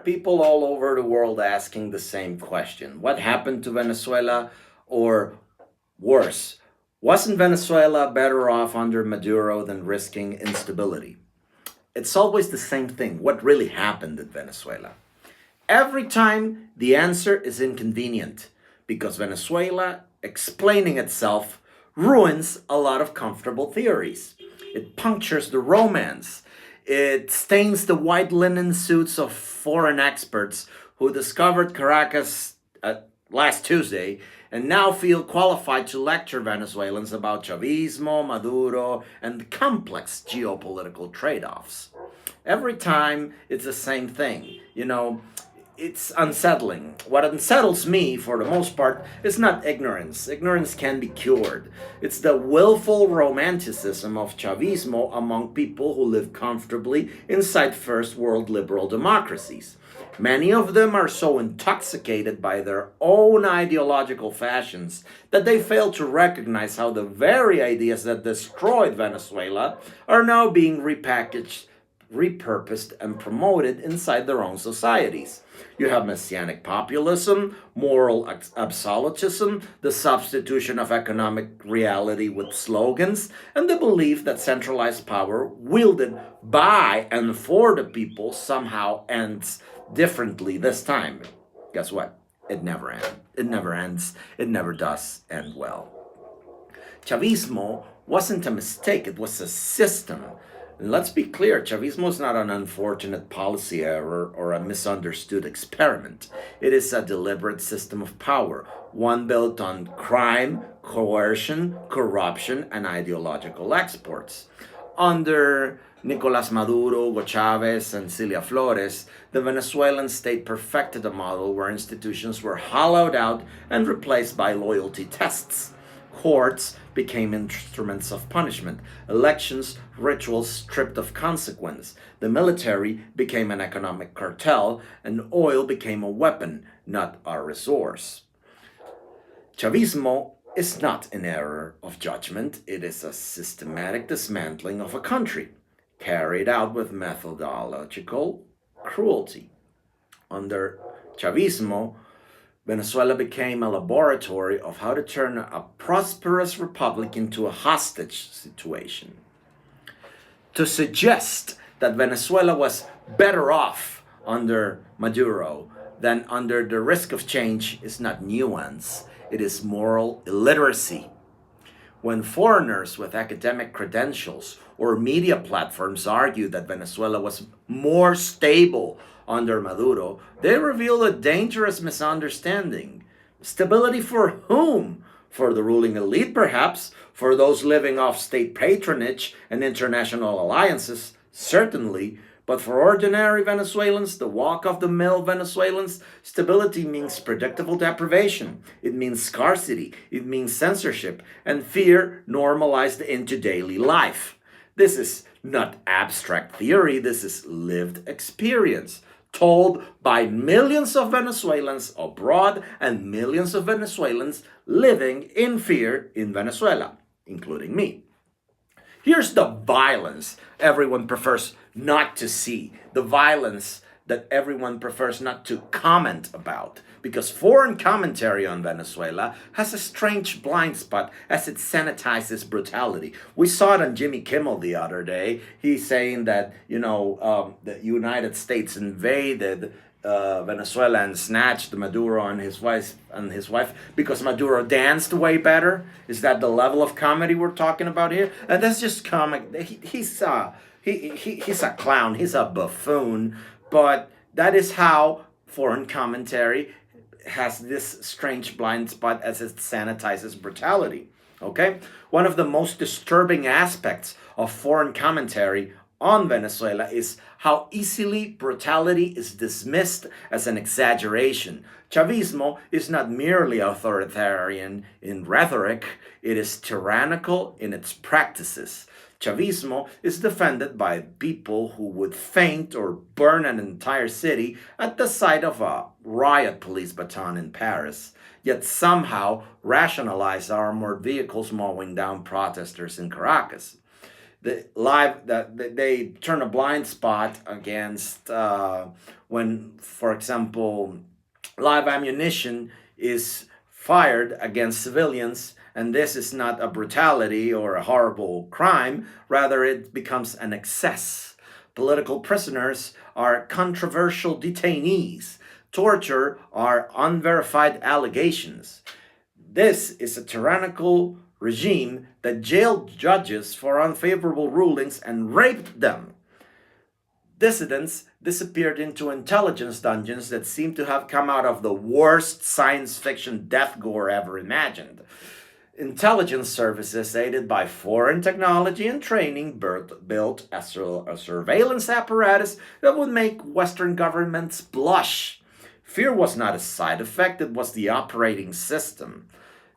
people all over the world asking the same question. What happened to Venezuela? Or worse, wasn't Venezuela better off under Maduro than risking instability? It's always the same thing. What really happened in Venezuela? Every time the answer is inconvenient because Venezuela explaining itself ruins a lot of comfortable theories. It punctures the romance. It stains the white linen suits of foreign experts who discovered Caracas last Tuesday and now feel qualified to lecture Venezuelans about Chavismo, Maduro, and the complex geopolitical trade offs. Every time it's the same thing. It's unsettling. What unsettles me, for the most part, is not ignorance. Ignorance can be cured. It's the willful romanticism of Chavismo among people who live comfortably inside first world liberal democracies. Many of them are so intoxicated by their own ideological fashions that they fail to recognize how the very ideas that destroyed Venezuela are now being repackaged, repurposed, and promoted inside their own societies. You have messianic populism, moral absolutism, the substitution of economic reality with slogans, and the belief that centralized power wielded by and for the people somehow ends differently this time. Guess what? It never ends. It never ends. It never does end well. Chavismo wasn't a mistake, it was a system. And let's be clear, Chavismo is not an unfortunate policy error or a misunderstood experiment. It is a deliberate system of power, one built on crime, coercion, corruption, and ideological exports. Under Nicolas Maduro, Hugo Chavez, and Cilia Flores, the Venezuelan state perfected a model where institutions were hollowed out and replaced by loyalty tests. Courts became instruments of punishment, elections, rituals stripped of consequence. The military became an economic cartel, and oil became a weapon, not a resource. Chavismo is not an error of judgment, it is a systematic dismantling of a country, carried out with methodological cruelty. Under Chavismo, Venezuela became a laboratory of how to turn a prosperous republic into a hostage situation. To suggest that Venezuela was better off under Maduro than under the risk of change is not nuance, it is moral illiteracy. When foreigners with academic credentials or media platforms argue that Venezuela was more stable under Maduro, they reveal a dangerous misunderstanding. Stability for whom? For the ruling elite, perhaps. For those living off state patronage and international alliances, certainly. But for ordinary Venezuelans, the walk-of-the-mill Venezuelans, stability means predictable deprivation. It means scarcity. It means censorship. And fear normalized into daily life. This is not abstract theory. This is lived experience, told by millions of Venezuelans abroad and millions of Venezuelans living in fear in Venezuela, including me. Here's the violence everyone prefers not to see, the violence that everyone prefers not to comment about, because foreign commentary on Venezuela has a strange blind spot as it sanitizes brutality. We saw it on Jimmy Kimmel the other day. He's saying that, the United States invaded Venezuela and snatched Maduro and his wife because Maduro danced way better. Is that the level of comedy we're talking about here? And that's just comic. He's a clown. He's a buffoon. But that is how foreign commentary has this strange blind spot as it sanitizes brutality. Okay? One of the most disturbing aspects of foreign commentary on Venezuela is how easily brutality is dismissed as an exaggeration. Chavismo is not merely authoritarian in rhetoric, it is tyrannical in its practices. Chavismo is defended by people who would faint or burn an entire city at the sight of a riot police baton in Paris, yet somehow rationalize armored vehicles mowing down protesters in Caracas. They turn a blind spot against when, for example, live ammunition is fired against civilians, and this is not a brutality or a horrible crime, rather, it becomes an excess. Political prisoners are controversial detainees. Torture are unverified allegations. This is a tyrannical regime that jailed judges for unfavorable rulings and raped them. Dissidents disappeared into intelligence dungeons that seem to have come out of the worst science fiction death gore ever imagined. Intelligence services, aided by foreign technology and training, built a surveillance apparatus that would make Western governments blush. Fear was not a side effect, it was the operating system.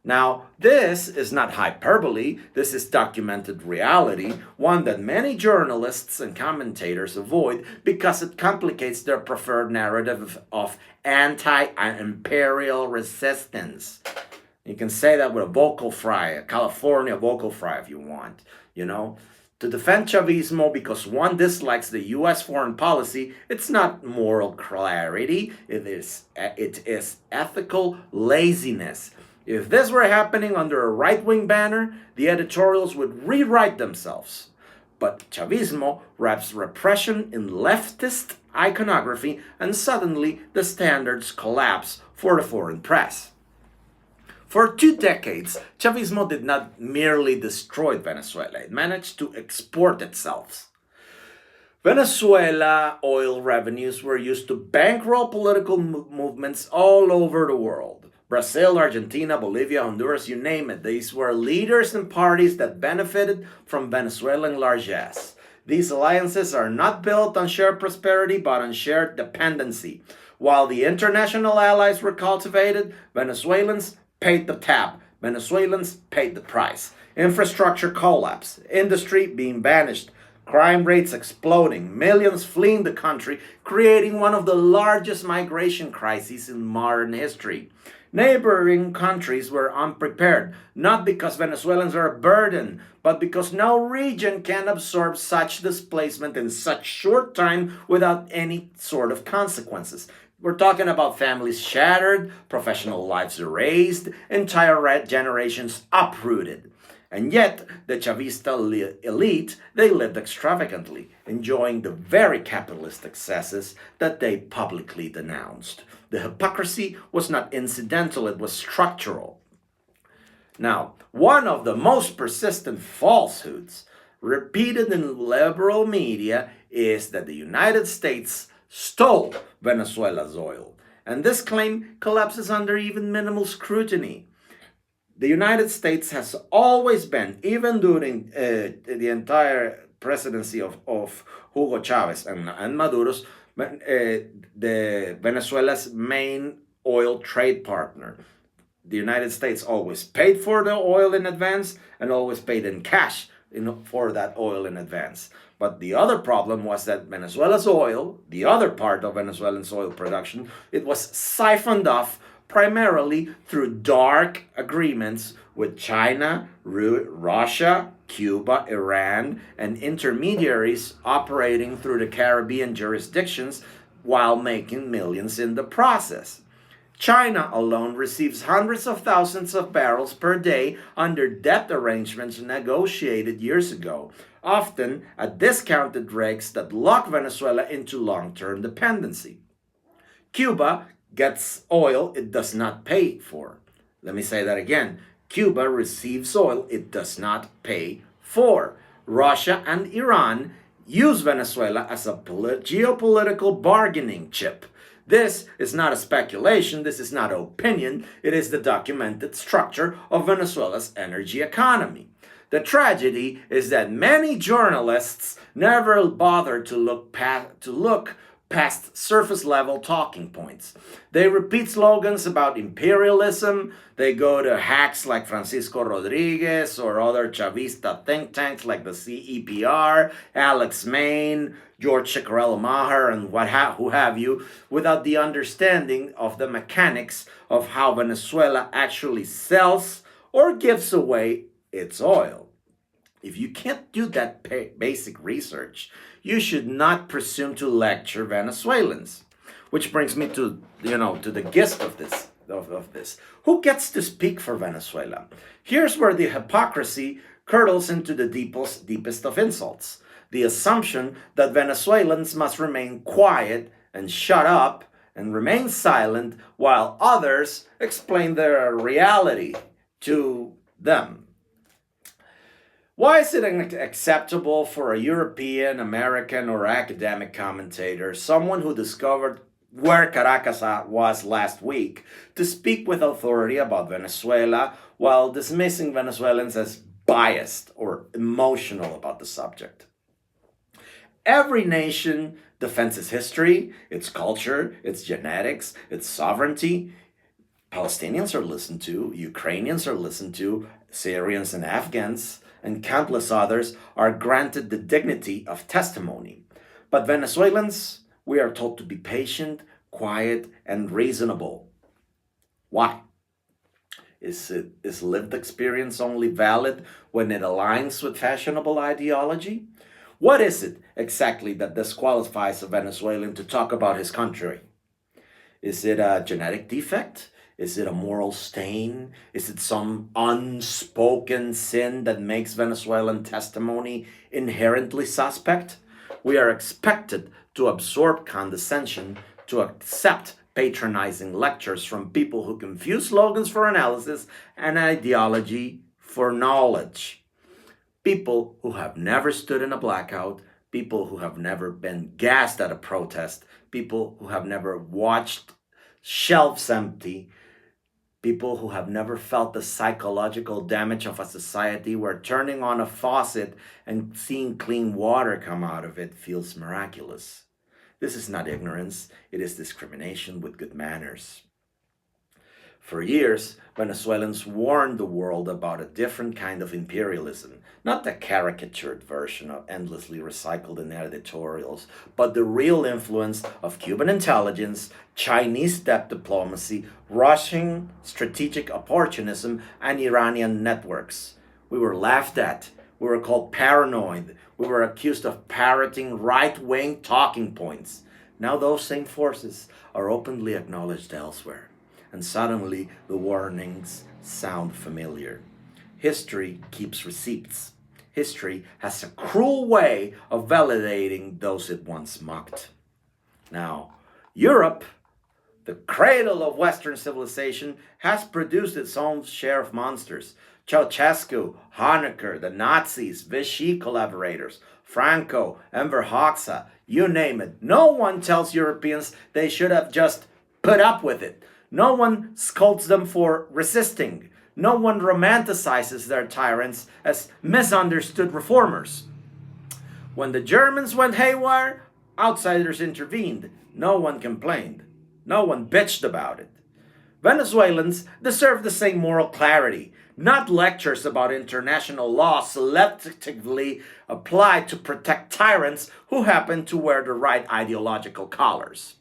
Now, this is not hyperbole, this is documented reality, one that many journalists and commentators avoid because it complicates their preferred narrative of anti imperial resistance. You can say that with a vocal fry, a California vocal fry if you want, you know. To defend Chavismo because one dislikes the US foreign policy, it's not moral clarity, it is ethical laziness. If this were happening under a right-wing banner, the editorials would rewrite themselves. But Chavismo wraps repression in leftist iconography, and suddenly the standards collapse for the foreign press. For 2 decades, Chavismo did not merely destroy Venezuela, it managed to export itself. Venezuela oil revenues were used to bankroll political movements all over the world. Brazil, Argentina, Bolivia, Honduras, you name it. These were leaders and parties that benefited from Venezuelan largesse. These alliances are not built on shared prosperity, but on shared dependency. While the international allies were cultivated, Venezuelans paid the tab. Venezuelans paid the price. Infrastructure collapse, industry being banished, crime rates exploding, millions fleeing the country, creating one of the largest migration crises in modern history. Neighboring countries were unprepared, not because Venezuelans are a burden, but because no region can absorb such displacement in such short time without any sort of consequences. We're talking about families shattered, professional lives erased, entire generations uprooted. And yet, the Chavista elite, they lived extravagantly, enjoying the very capitalist excesses that they publicly denounced. The hypocrisy was not incidental, it was structural. Now, one of the most persistent falsehoods repeated in liberal media is that the United States stole Venezuela's oil. And this claim collapses under even minimal scrutiny. The United States has always been, even during the entire presidency of Hugo Chavez and Maduro's, the Venezuela's main oil trade partner. The United States always paid for the oil in advance and always paid in cash for that oil in advance. But the other problem was that Venezuela's oil, the other part of Venezuelan oil production, it was siphoned off primarily through dark agreements with China, Russia, Cuba, Iran, and intermediaries operating through the Caribbean jurisdictions while making millions in the process. China alone receives hundreds of thousands of barrels per day under debt arrangements negotiated years ago, often at discounted rates that lock Venezuela into long-term dependency. Cuba gets oil it does not pay for. Let me say that again. Cuba receives oil it does not pay for. Russia and Iran use Venezuela as a geopolitical bargaining chip. This is not a speculation, this is not opinion, it is the documented structure of Venezuela's energy economy. The tragedy is that many journalists never bother to look past surface level talking points. They repeat slogans about imperialism, they go to hacks like Francisco Rodriguez or other Chavista think tanks like the CEPR, Alex Main, George Chicarello Maher, and who have you, without the understanding of the mechanics of how Venezuela actually sells or gives away its oil. If you can't do that basic research, you should not presume to lecture Venezuelans. Which brings me to to the gist of this. Who gets to speak for Venezuela? Here's where the hypocrisy curdles into the deepest of insults. The assumption that Venezuelans must remain quiet and shut up and remain silent while others explain their reality to them. Why is it acceptable for a European, American, or academic commentator, someone who discovered where Caracas was last week, to speak with authority about Venezuela while dismissing Venezuelans as biased or emotional about the subject? Every nation defends its history, its culture, its genetics, its sovereignty. Palestinians are listened to, Ukrainians are listened to, Syrians and Afghans, and countless others are granted the dignity of testimony. But Venezuelans, we are told to be patient, quiet, and reasonable. Why? Is lived experience only valid when it aligns with fashionable ideology? What is it exactly that disqualifies a Venezuelan to talk about his country? Is it a genetic defect? Is it a moral stain? Is it some unspoken sin that makes Venezuelan testimony inherently suspect? We are expected to absorb condescension, to accept patronizing lectures from people who confuse slogans for analysis and ideology for knowledge. People who have never stood in a blackout, people who have never been gassed at a protest, people who have never watched shelves empty, people who have never felt the psychological damage of a society where turning on a faucet and seeing clean water come out of it feels miraculous. This is not ignorance, it is discrimination with good manners. For years, Venezuelans warned the world about a different kind of imperialism, not the caricatured version of endlessly recycled in editorials, but the real influence of Cuban intelligence, Chinese depth diplomacy, Russian strategic opportunism, and Iranian networks. We were laughed at. We were called paranoid. We were accused of parroting right-wing talking points. Now those same forces are openly acknowledged elsewhere. And suddenly the warnings sound familiar. History keeps receipts. History has a cruel way of validating those it once mocked. Now, Europe, the cradle of Western civilization, has produced its own share of monsters. Ceausescu, Honecker, the Nazis, Vichy collaborators, Franco, Enver Hoxha, you name it. No one tells Europeans they should have just put up with it. No one scolds them for resisting. No one romanticizes their tyrants as misunderstood reformers. When the Germans went haywire, outsiders intervened. No one complained. No one bitched about it. Venezuelans deserve the same moral clarity, not lectures about international law selectively applied to protect tyrants who happen to wear the right ideological collars.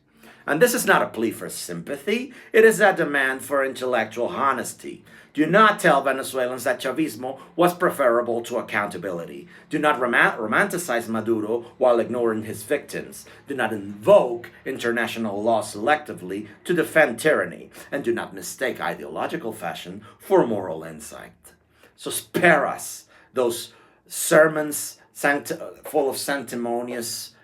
And this is not a plea for sympathy, it is a demand for intellectual honesty. Do not tell Venezuelans that Chavismo was preferable to accountability. Do not romanticize Maduro while ignoring his victims. Do not invoke international law selectively to defend tyranny. And do not mistake ideological fashion for moral insight. So spare us those sermons full of sanctimonious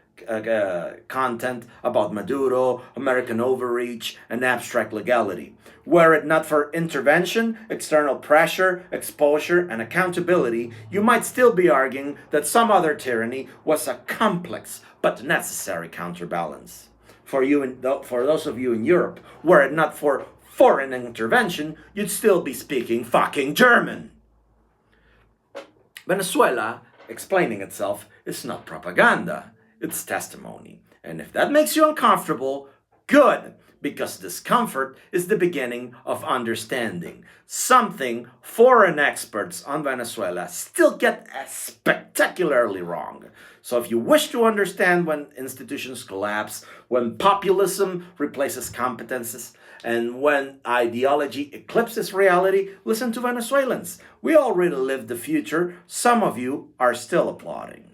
content about Maduro, American overreach, and abstract legality. Were it not for intervention, external pressure, exposure, and accountability, you might still be arguing that some other tyranny was a complex but necessary counterbalance. For those of you in Europe, were it not for foreign intervention, you'd still be speaking fucking German. Venezuela, explaining itself, is not propaganda. It's testimony. And if that makes you uncomfortable, good, because discomfort is the beginning of understanding. Something foreign experts on Venezuela still get spectacularly wrong. So, if you wish to understand when institutions collapse, when populism replaces competences, and when ideology eclipses reality, listen to Venezuelans. We already lived the future. Some of you are still applauding.